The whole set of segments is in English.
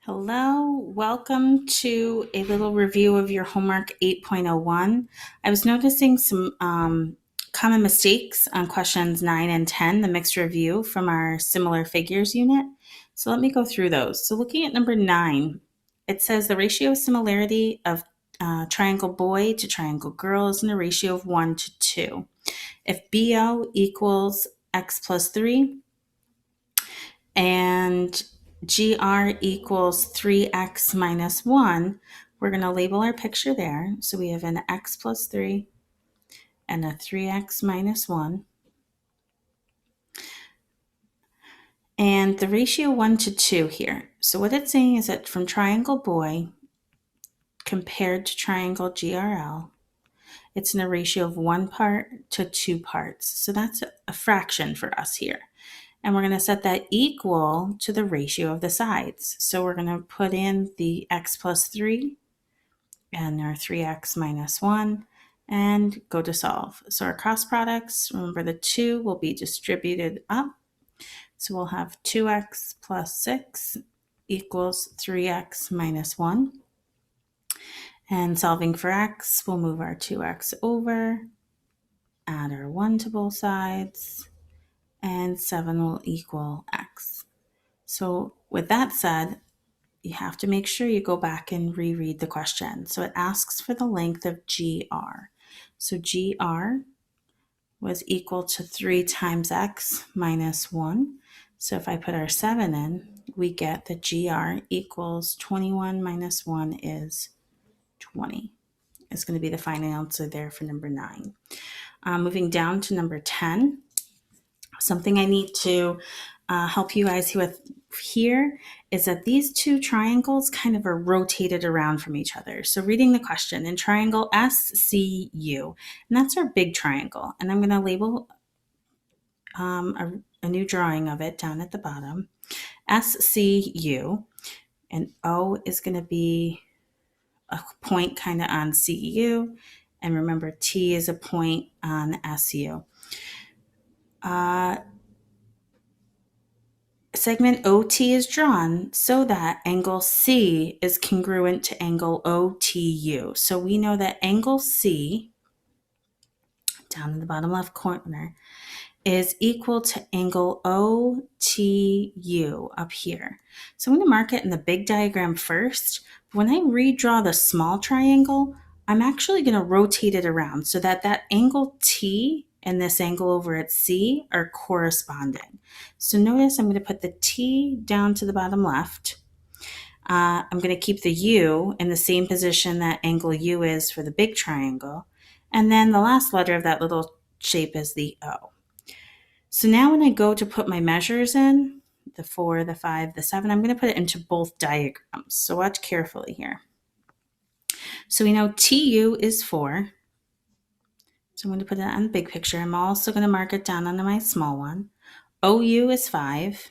Hello, welcome to a little review of your homework 8.01. I was noticing some common mistakes on questions 9 and 10, the mixed review from our similar figures unit. So let me go through those. So looking at number 9, it says the ratio of similarity of triangle boy to triangle girl is in a ratio of 1 to 2. If BO equals x plus 3, and GR equals 3x minus 1, we're going to label our picture there. So we have an x plus 3 and a 3x minus 1. And the ratio 1 to 2 here. So what it's saying is that from triangle boy compared to triangle GRL, it's in a ratio of 1 part to 2 parts. So that's a fraction for us here. And we're going to set that equal to the ratio of the sides. So we're going to put in the x plus 3 and our 3x minus 1 and go to solve. So our cross products, remember the 2 will be distributed up. So we'll have 2x plus 6 equals 3x minus 1. And solving for x, we'll move our 2x over, add our 1 to both sides, and 7 will equal x. So with that said, you have to make sure you go back and reread the question. So it asks for the length of GR. So GR was equal to 3 times x minus 1. So if I put our 7 in, we get that GR equals 21 minus 1 is 20. It's going to be the final answer there for number 9. Moving down to number 10, something I need to help you guys with here is that these two triangles kind of are rotated around from each other. So reading the question, in triangle SCU, and that's our big triangle. And I'm going to label a new drawing of it down at the bottom. SCU, and O is going to be a point kind of on CU. And remember, T is a point on SU. Segment OT is drawn so that angle C is congruent to angle OTU. So we know that angle C, down in the bottom left corner, is equal to angle OTU up here. So I'm going to mark it in the big diagram first. When I redraw the small triangle, I'm actually going to rotate it around so that that angle T and this angle over at C are corresponding. So notice I'm going to put the T down to the bottom left. I'm going to keep the U in the same position that angle U is for the big triangle. And then the last letter of that little shape is the O. So now when I go to put my measures in, the 4, the 5, the 7, I'm going to put it into both diagrams. So watch carefully here. So we know TU is 4. So I'm going to put it on the big picture. I'm also going to mark it down onto my small one. OU is 5.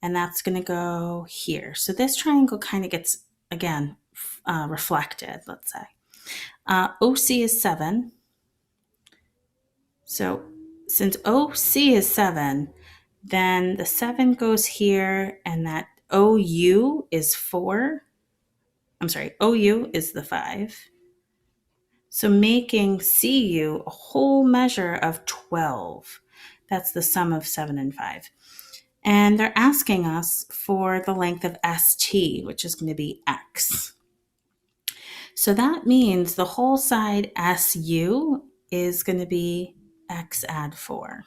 And that's going to go here. So this triangle kind of gets, again, reflected, let's say. OC is 7. So since OC is 7, then the 7 goes here, and that OU is 4. I'm sorry, OU is the 5. So making CU a whole measure of 12. That's the sum of 7 and 5. And they're asking us for the length of ST, which is going to be X. So that means the whole side SU is going to be X add 4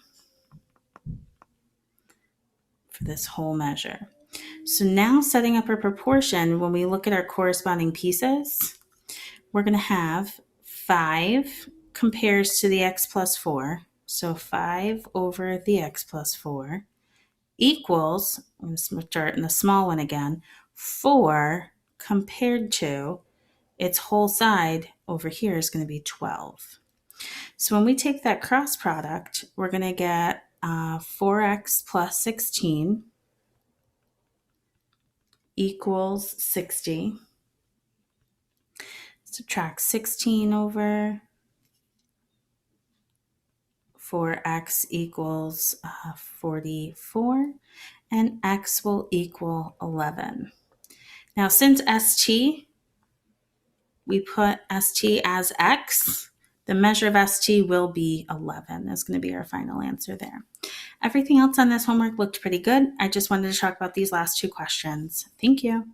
for this whole measure. So now setting up our proportion, when we look at our corresponding pieces, we're going to have 5 compares to the X plus 4. So 5 over the X plus 4 equals, I'm going to start in the small one again, 4 compared to its whole side over here is going to be 12. So when we take that cross product, we're going to get 4x plus 16 equals 60. Subtract 16 over 4x equals 44, and x will equal 11. Now, since ST, we put ST as X, the measure of ST will be 11. That's going to be our final answer there. Everything else on this homework looked pretty good. I just wanted to talk about these last two questions. Thank you.